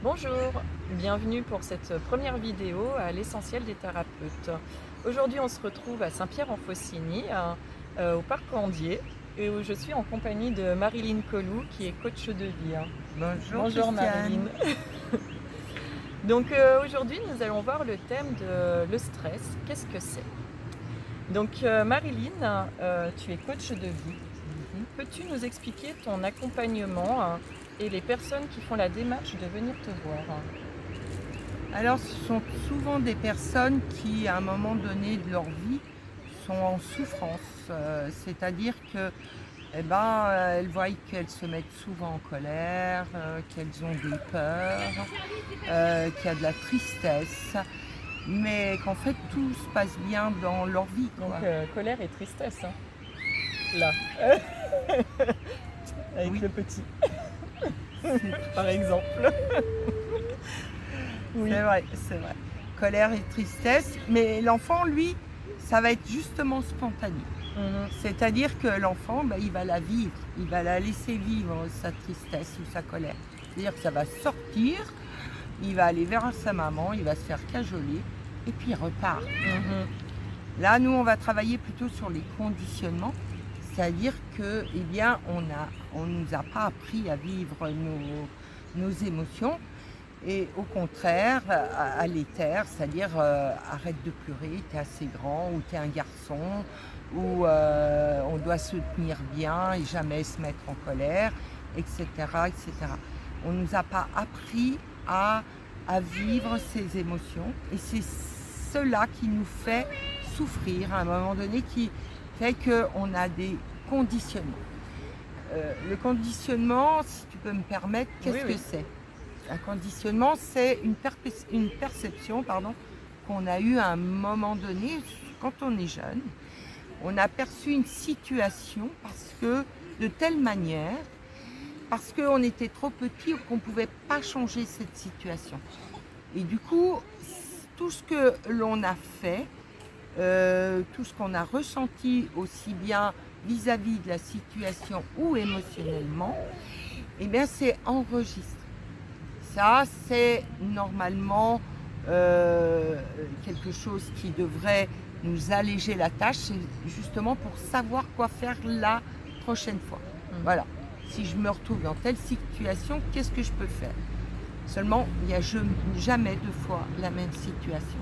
Bonjour, bienvenue pour cette première vidéo à l'essentiel des thérapeutes. Aujourd'hui on se retrouve à Saint-Pierre-en-Faucigny, au parc Andier, et où je suis en compagnie de Marilyn Colou qui est coach de vie. Bonjour Bonjour Marilyn. Christiane. Donc aujourd'hui nous allons voir le thème de le stress, qu'est-ce que c'est? Donc Marilyn, tu es coach de vie. Peux-tu nous expliquer ton accompagnement et les personnes qui font la démarche de venir te voir? Alors, ce sont souvent des personnes qui, à un moment donné de leur vie, sont en souffrance. C'est-à-dire que, elles voient qu'elles se mettent souvent en colère, qu'elles ont des peurs, qu'il y a de la tristesse, mais qu'en fait tout se passe bien dans leur vie, Donc quoi. colère et tristesse, hein. Là, avec Oui. le petit, par exemple. Oui. C'est vrai. Colère et tristesse, mais l'enfant, lui, ça va être justement spontané. Mhm. C'est-à-dire que l'enfant, il va la vivre, il va la laisser vivre sa tristesse ou sa colère. C'est-à-dire que ça va sortir, il va aller vers sa maman, il va se faire cajoler et puis il repart. Mhm. Là, nous, on va travailler plutôt sur les conditionnements, c'est-à-dire que, on nous a pas appris à vivre nos émotions. Et au contraire, à les taire, c'est-à-dire arrête de pleurer, t'es assez grand, ou t'es un garçon, ou on doit se tenir bien et jamais se mettre en colère, etc. etc. On ne nous a pas appris à vivre ces émotions et c'est cela qui nous fait souffrir à un moment donné, qui fait qu'on a des conditionnements. Le conditionnement, si tu peux me permettre, qu'est-ce Oui. que c'est ? Un conditionnement, c'est une perception qu'on a eue à un moment donné, quand on est jeune. On a perçu une situation de telle manière, parce qu'on était trop petit ou qu'on ne pouvait pas changer cette situation. Et du coup, tout ce que l'on a fait, tout ce qu'on a ressenti aussi bien vis-à-vis de la situation ou émotionnellement, c'est enregistré. Ça, c'est normalement quelque chose qui devrait nous alléger la tâche, c'est justement pour savoir quoi faire la prochaine fois. Voilà. Si je me retrouve dans telle situation, qu'est-ce que je peux faire? Seulement, il n'y a jamais deux fois la même situation.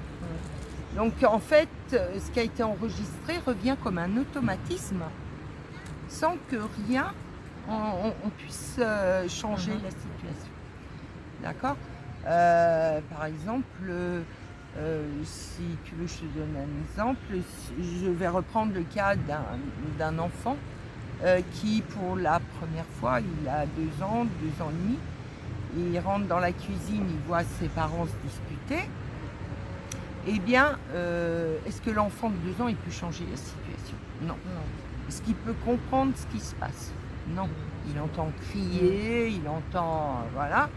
Donc en fait, ce qui a été enregistré revient comme un automatisme, sans que rien, on puisse changer la situation. D'accord? Par exemple, si tu veux, je te donne un exemple. Je vais reprendre le cas d'un enfant qui, pour la première fois, il a 2 ans, 2 ans et demi, il rentre dans la cuisine, il voit ses parents se disputer. Est-ce que l'enfant de 2 ans, il peut changer la situation? Non. Est-ce qu'il peut comprendre ce qui se passe? Non. Il entend crier, il entend... voilà.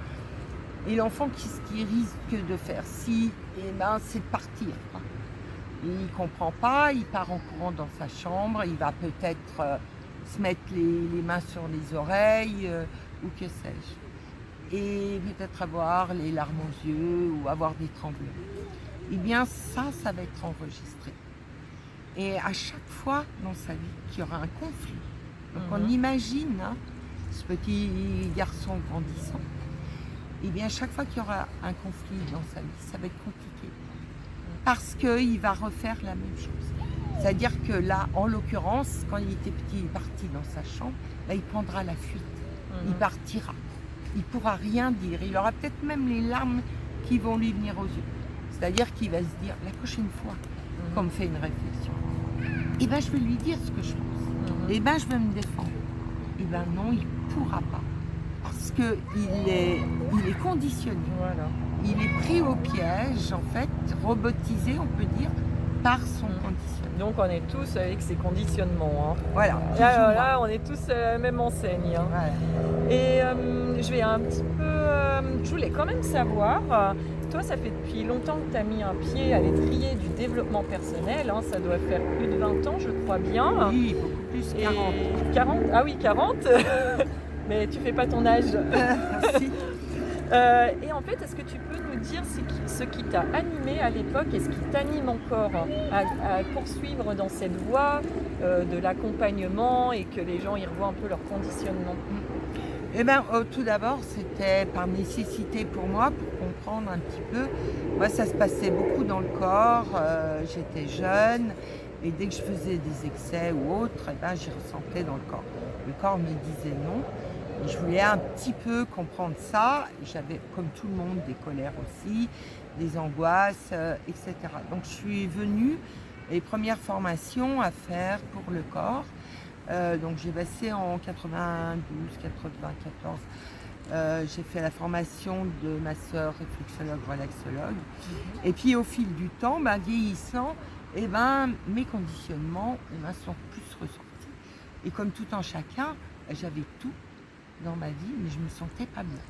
Et l'enfant, ce qu'il risque de faire, c'est de partir. Il ne comprend pas, il part en courant dans sa chambre, il va peut-être se mettre les mains sur les oreilles, ou que sais-je. Et peut-être avoir les larmes aux yeux ou avoir des tremblements. Ça va être enregistré. Et à chaque fois dans sa vie qu'il y aura un conflit, donc on imagine ce petit garçon grandissant, chaque fois qu'il y aura un conflit dans sa vie, ça va être compliqué. Parce qu'il va refaire la même chose. C'est-à-dire que là, en l'occurrence, quand il était petit, il est parti dans sa chambre, il prendra la fuite. Il partira. Il ne pourra rien dire. Il aura peut-être même les larmes qui vont lui venir aux yeux. C'est-à-dire qu'il va se dire, la prochaine fois qu'on me fait une réflexion, je vais lui dire ce que je pense. Je vais me défendre. Non, il ne pourra pas. Parce qu'il est conditionné. Voilà. Il est pris au piège, en fait, robotisé, on peut dire, par son conditionnement. Donc on est tous avec ces conditionnements. Voilà. Là, on est tous à la même enseigne. Voilà. Et je vais un petit peu... je voulais quand même savoir, toi, ça fait depuis longtemps que tu as mis un pied à l'étrier du développement personnel. Ça doit faire plus de 20 ans, je crois bien. Oui, beaucoup plus, 40. Et 40? Ah oui, 40. Mais tu fais pas ton âge. Merci. Et en fait, est-ce que tu peux nous dire ce qui t'a animé à l'époque et ce qui t'anime encore à poursuivre dans cette voie de l'accompagnement et que les gens y revoient un peu leur conditionnement? Eh ben, tout d'abord, c'était par nécessité pour moi, pour comprendre un petit peu. Moi, ça se passait beaucoup dans le corps, j'étais jeune et dès que je faisais des excès ou autre, eh ben, j'y ressentais dans le corps. Le corps me disait non et je voulais un petit peu comprendre ça. J'avais, comme tout le monde, des colères aussi, des angoisses, etc. Donc, je suis venue les premières formations à faire pour le corps. Donc j'ai passé en 92-94. J'ai fait la formation de ma sœur réflexologue, relaxologue. Et puis au fil du temps, vieillissant, mes conditionnements sont plus ressortis. Et comme tout en chacun, j'avais tout dans ma vie, mais je me sentais pas bien.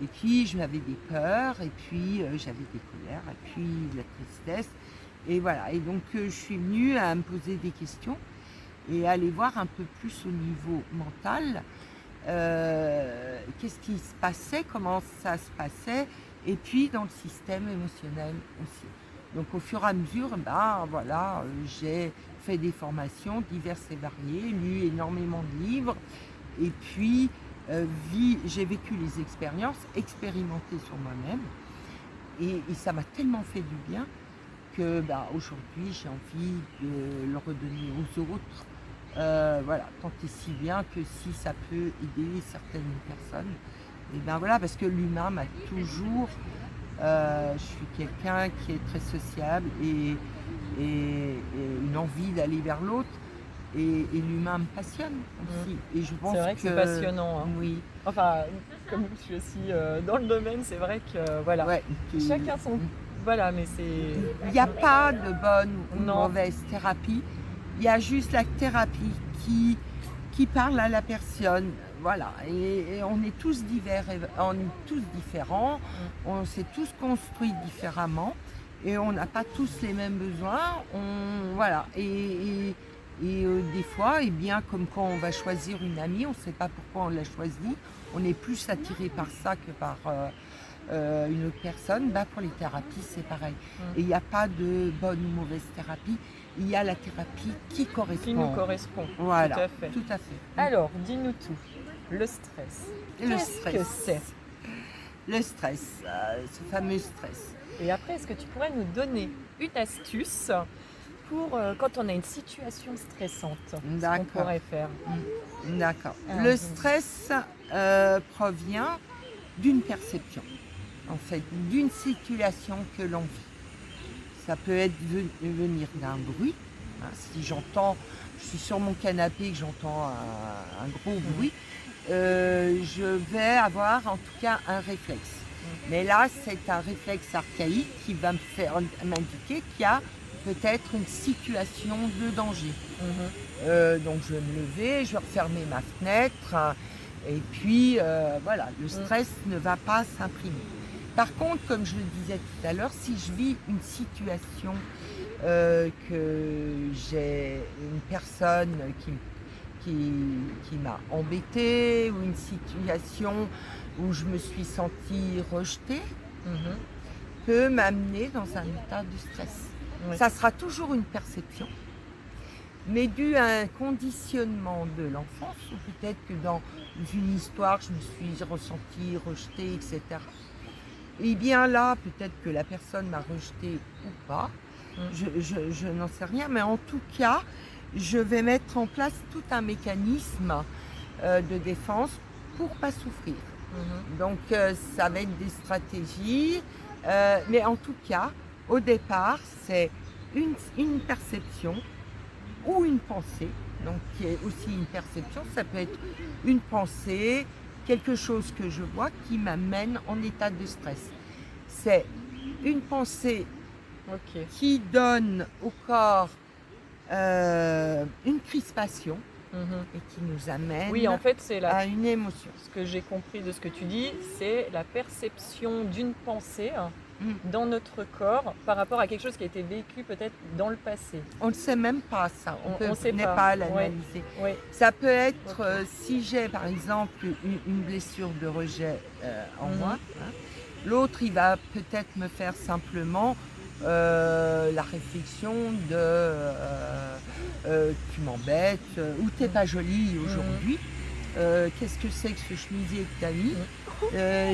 Et puis j'avais des peurs, et puis j'avais des colères, et puis de la tristesse. Et voilà. Et donc je suis venue à me poser des questions et aller voir un peu plus au niveau mental, qu'est-ce qui se passait, comment ça se passait, et puis dans le système émotionnel aussi. Donc au fur et à mesure, j'ai fait des formations diverses et variées, lu énormément de livres, et puis j'ai vécu les expériences, expérimenté sur moi-même, et ça m'a tellement fait du bien que aujourd'hui j'ai envie de le redonner aux autres. Tant et si bien que si ça peut aider certaines personnes, parce que l'humain m'a toujours. Je suis quelqu'un qui est très sociable et une envie d'aller vers l'autre. Et l'humain me passionne aussi. Et je pense c'est vrai que c'est passionnant. Hein. Oui. Enfin, comme je suis aussi dans le domaine, c'est vrai que Ouais, chacun son. Voilà, mais c'est. Il n'y a pas de bonne ou de Non. mauvaise thérapie. Il y a juste la thérapie qui parle à la personne. Voilà. Et on est tous divers, on est tous différents. On s'est tous construits différemment. Et on n'a pas tous les mêmes besoins. Des fois, comme quand on va choisir une amie, on ne sait pas pourquoi on l'a choisie. On est plus attiré par ça que par une autre personne. Pour les thérapies, c'est pareil. Et il n'y a pas de bonne ou mauvaise thérapie. Il y a la thérapie qui correspond. Qui nous correspond. Voilà, tout à fait. Tout à fait. Alors, dis-nous tout. Le stress. Qu'est-ce que c'est? Le stress, ce fameux stress. Et après, est-ce que tu pourrais nous donner une astuce pour quand on a une situation stressante, ce qu'on pourrait faire? D'accord. Le stress provient d'une perception, en fait, d'une situation que l'on vit. Ça peut être venir d'un bruit. Si je suis sur mon canapé et que j'entends un gros bruit, je vais avoir en tout cas un réflexe. Mais là, c'est un réflexe archaïque qui va m'indiquer qu'il y a peut-être une situation de danger. Donc je vais me lever, je vais refermer ma fenêtre et puis le stress ne va pas s'imprimer. Par contre, comme je le disais tout à l'heure, si je vis une situation que j'ai une personne qui m'a embêtée ou une situation où je me suis sentie rejetée, peut m'amener dans un état de stress. Oui. Ça sera toujours une perception, mais dû à un conditionnement de l'enfance, ou peut-être que dans une histoire, je me suis ressentie rejetée, etc. Et bien là, peut-être que la personne m'a rejetée ou pas, je n'en sais rien, mais en tout cas, je vais mettre en place tout un mécanisme de défense pour ne pas souffrir. Donc ça va être des stratégies, mais en tout cas, au départ, c'est une perception ou une pensée, donc qui est aussi une perception, ça peut être une pensée, quelque chose que je vois qui m'amène en état de stress. C'est une pensée qui donne au corps une crispation et qui nous amène à une émotion. Ce que j'ai compris de ce que tu dis, c'est la perception d'une pensée dans notre corps par rapport à quelque chose qui a été vécu peut-être dans le passé. On ne sait même pas ça, on sait n'est pas. pas à l'analyser. Oui. Ça peut être, si j'ai par exemple une blessure de rejet en moi, hein, l'autre il va peut-être me faire simplement la réflexion de tu m'embêtes ou t'es pas jolie aujourd'hui. Qu'est-ce que c'est que ce chemisier que tu as mis?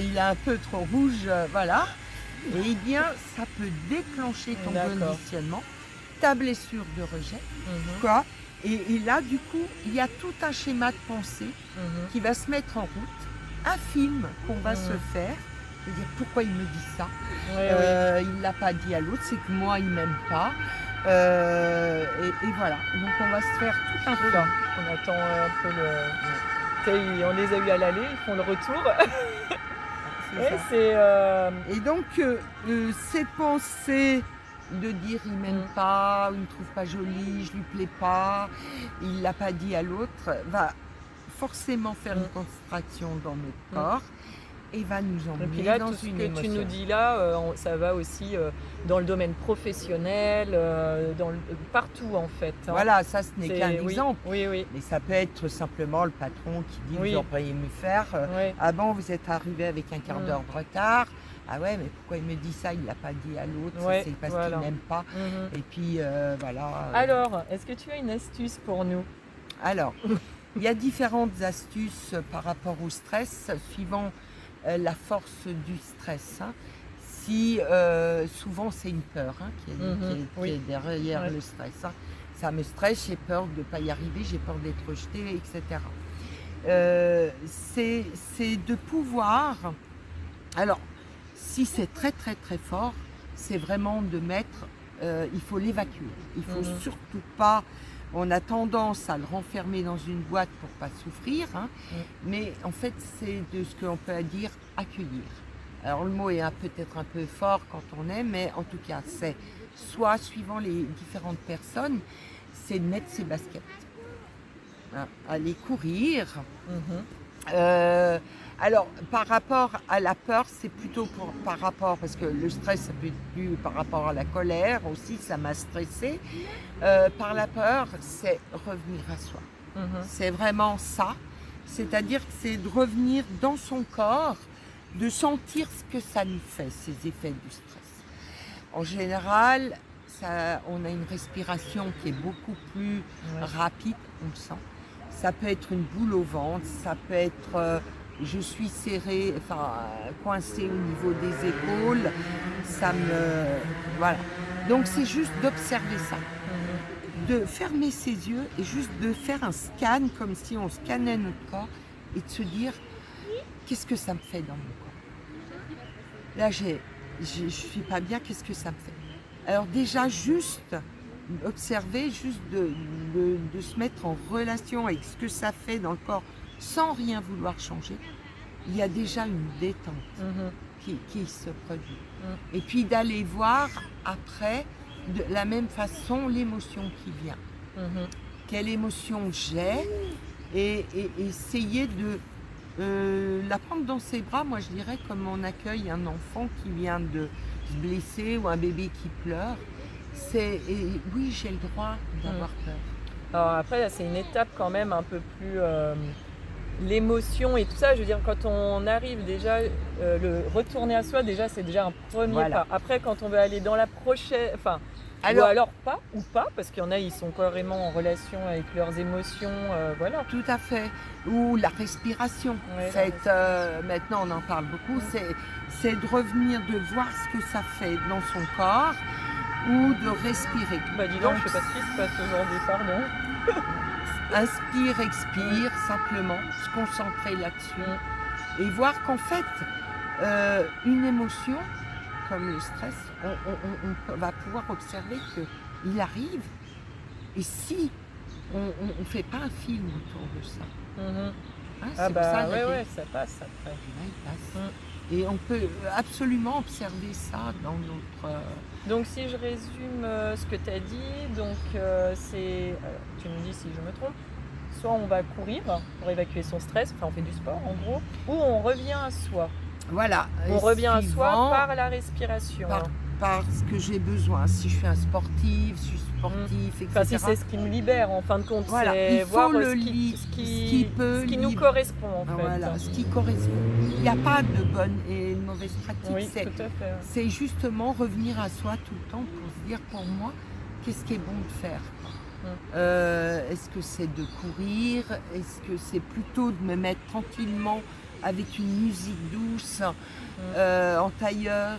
Il est un peu trop rouge, voilà. Et eh bien, ça peut déclencher ton conditionnement, ta blessure de rejet, quoi. Et là, du coup, il y a tout un schéma de pensée qui va se mettre en route, un film qu'on va se faire, de dire pourquoi il me dit ça, il ne l'a pas dit à l'autre, c'est que moi, il ne m'aime pas. Et voilà, donc on va se faire tout un film. On attend un peu on les a eu à l'aller, ils font le retour. Et donc, ces pensées de dire il m'aime pas, il me trouve pas jolie, je lui plais pas, il l'a pas dit à l'autre, va forcément faire une contraction dans notre corps et va nous emmener et puis là, dans tout ce une que émotion. tu nous dis là, ça va aussi dans le domaine professionnel, partout en fait. Hein. Voilà, ça ce n'est qu'un exemple. Oui. Mais ça peut être simplement le patron qui dit vous auriez mieux faire. Ah bon, vous êtes arrivé avec un quart d'heure de retard. Ah ouais, mais pourquoi il me dit ça? Il ne l'a pas dit à l'autre, c'est parce qu'il n'aime pas. Et puis voilà. Alors, est-ce que tu as une astuce pour nous? Alors, il y a différentes astuces par rapport au stress, suivant la force du stress. Hein. Si souvent c'est une peur qui est derrière le stress. Hein. Ça me stresse, j'ai peur de ne pas y arriver, j'ai peur d'être rejetée, etc. C'est de pouvoir. Alors, si c'est très très très fort, c'est vraiment de mettre. Il faut l'évacuer. Il ne faut surtout pas. On a tendance à le renfermer dans une boîte pour ne pas souffrir, hein, mais en fait, c'est de ce qu'on peut dire accueillir. Alors, le mot est peut-être un peu fort quand on est, mais en tout cas, c'est soit, suivant les différentes personnes, c'est de mettre ses baskets, hein, aller courir. Alors, par rapport à la peur, c'est plutôt par rapport, parce que le stress, ça peut être dû par rapport à la colère aussi, ça m'a stressée. Par la peur, c'est revenir à soi. C'est vraiment ça. C'est-à-dire que c'est de revenir dans son corps, de sentir ce que ça nous fait, ces effets du stress. En général, on a une respiration qui est beaucoup plus rapide, on le sent. Ça peut être une boule au ventre, ça peut être je suis serrée, coincée au niveau des épaules, voilà. Donc c'est juste d'observer ça, de fermer ses yeux et juste de faire un scan comme si on scannait notre corps et de se dire qu'est-ce que ça me fait dans mon corps. Là je suis pas bien, qu'est-ce que ça me fait. Alors déjà juste observer, juste de se mettre en relation avec ce que ça fait dans le corps sans rien vouloir changer, il y a déjà une détente qui se produit. Et puis d'aller voir après, de la même façon, l'émotion qui vient. Quelle émotion j'ai et essayer de la prendre dans ses bras, moi je dirais comme on accueille un enfant qui vient de se blesser ou un bébé qui pleure. Oui, j'ai le droit d'avoir peur. Alors après, c'est une étape quand même un peu plus... l'émotion et tout ça, je veux dire, quand on arrive déjà, le retourner à soi, déjà, c'est déjà un premier pas. Après, quand on veut aller dans la prochaine... ou alors pas, parce qu'il y en a, ils sont carrément en relation avec leurs émotions, voilà. Tout à fait. Ou la respiration. Maintenant, on en parle beaucoup. C'est de revenir, de voir ce que ça fait dans son corps ou de respirer. Dis donc, je sais pas ce qui se passe aujourd'hui, pardon. Inspire, expire, simplement, se concentrer là-dessus et voir qu'en fait, une émotion comme le stress, on va pouvoir observer qu'il arrive et si on ne fait pas un film autour de ça. Ça passe après. Il passe. Et on peut absolument observer ça dans notre... Donc si je résume ce que tu as dit, donc tu me dis si je me trompe, soit on va courir pour évacuer son stress, on fait du sport en gros, ou on revient à soi. Voilà. On Et revient à soi suivant, par la respiration. par, par ce que j'ai besoin. Si je suis un sportif, je suis sportif, etc. Enfin, si c'est ce qui me libère, en fin de compte, Voilà, c'est il faut voir le ce qui peut nous correspond, en fait. voilà, ce qui correspond. Il n'y a pas de bonne et de mauvaise pratique. Oui, tout à fait. C'est justement revenir à soi tout le temps pour se dire, pour moi, qu'est-ce qui est bon de faire, quoi. Est-ce que c'est de courir? Est-ce que c'est plutôt de me mettre tranquillement avec une musique douce en tailleur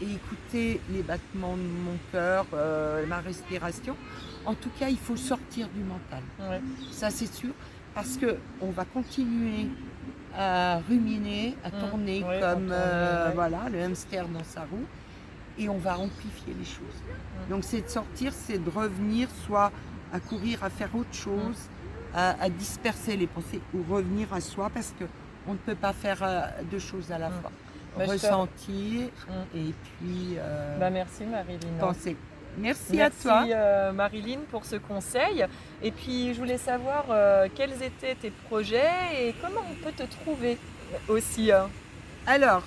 et écouter les battements de mon cœur, ma respiration? En tout cas, il faut sortir du mental. Ouais. Ça, c'est sûr, parce qu'on va continuer à ruminer, à tourner ouais, comme à tourner, voilà, le hamster dans sa roue, et on va amplifier les choses. Donc, c'est de sortir, c'est de revenir soit à courir, à faire autre chose, à disperser les pensées ou revenir à soi, parce qu'on ne peut pas faire deux choses à la fois. Bah, Ressentir et puis merci Marilyn. penser. Merci à toi. Merci Marilyn pour ce conseil. Et puis je voulais savoir quels étaient tes projets et comment on peut te trouver aussi. Alors,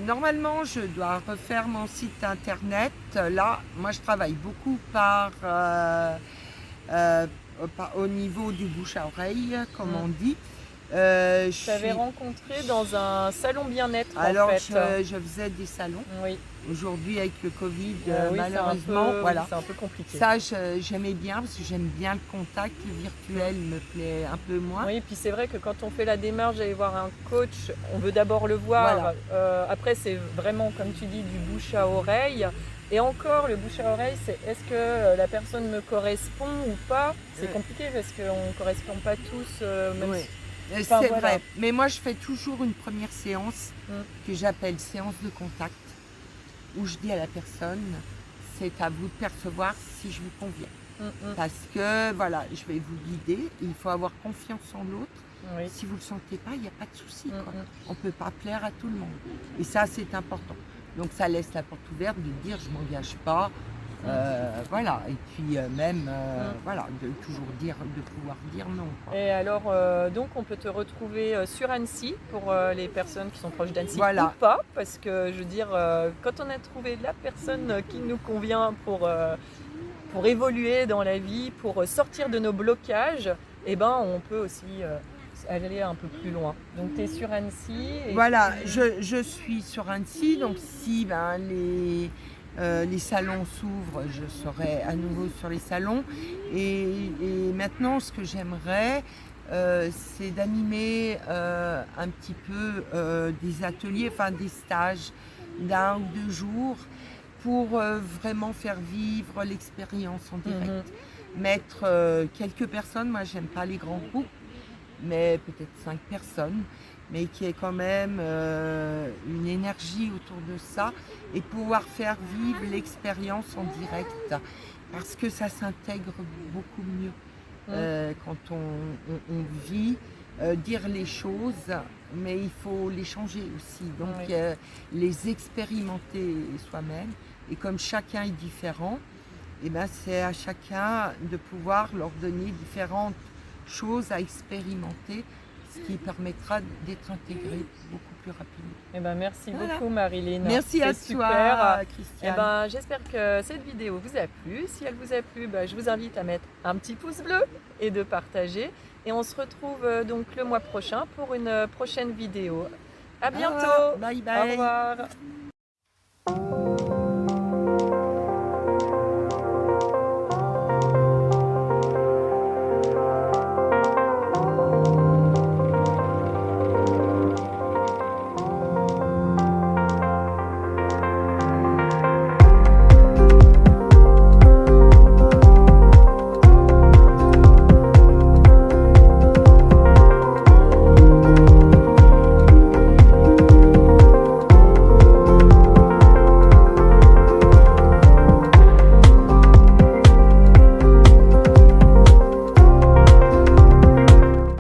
normalement, je dois refaire mon site internet. Là, moi, je travaille beaucoup au niveau du bouche à oreille, comme on dit. Je t'avais rencontré dans un salon bien-être. Alors, en fait. je faisais des salons. Oui. Aujourd'hui, avec le Covid, Oui, malheureusement, voilà. C'est un peu compliqué. Ça, j'aimais bien parce que j'aime bien le contact. Le virtuel me plaît un peu moins. Oui, et puis c'est vrai que quand on fait la démarche d'aller voir un coach, on veut d'abord le voir. Voilà. Après, c'est vraiment, comme tu dis, du bouche à oreille. Et encore, le bouche à oreille, c'est est-ce que la personne me correspond ou pas? C'est compliqué parce qu'on ne correspond pas tous. Même si... Enfin, c'est vrai. Mais moi, je fais toujours une première séance que j'appelle séance de contact, où je dis à la personne, c'est à vous de percevoir si je vous conviens. Parce que, voilà, je vais vous guider. Il faut avoir confiance en l'autre. Oui. Si vous ne le sentez pas, il n'y a pas de souci. On ne peut pas plaire à tout le monde. Et ça, c'est important. Donc, ça laisse la porte ouverte de dire, je ne m'engage pas. Voilà, et puis même voilà, de toujours dire, de pouvoir dire non, quoi. Et alors donc on peut te retrouver sur Annecy pour les personnes qui sont proches d'Annecy ou pas, parce que je veux dire quand on a trouvé la personne qui nous convient pour évoluer dans la vie, pour sortir de nos blocages, et ben on peut aussi aller un peu plus loin. Donc tu es sur Annecy et voilà, je suis sur Annecy, donc si les salons s'ouvrent, je serai à nouveau sur les salons. Et maintenant, ce que j'aimerais, c'est d'animer un petit peu des ateliers, enfin des stages d'1 ou 2 jours pour vraiment faire vivre l'expérience en direct. Mettre quelques personnes, moi j'aime pas les grands groupes, mais peut-être 5 personnes. Mais qui est quand même une énergie autour de ça et pouvoir faire vivre l'expérience en direct parce que ça s'intègre beaucoup mieux quand on vit, dire les choses, mais il faut les changer aussi, donc les expérimenter soi-même, et comme chacun est différent, et ben c'est à chacun de pouvoir leur donner différentes choses à expérimenter, ce qui permettra d'être intégré beaucoup plus rapidement. Eh ben, merci beaucoup Marilyn. Merci à toi Christiane. Eh ben, j'espère que cette vidéo vous a plu. Si elle vous a plu, je vous invite à mettre un petit pouce bleu et de partager. Et on se retrouve donc le mois prochain pour une prochaine vidéo. À bientôt. Bye bye. Au revoir.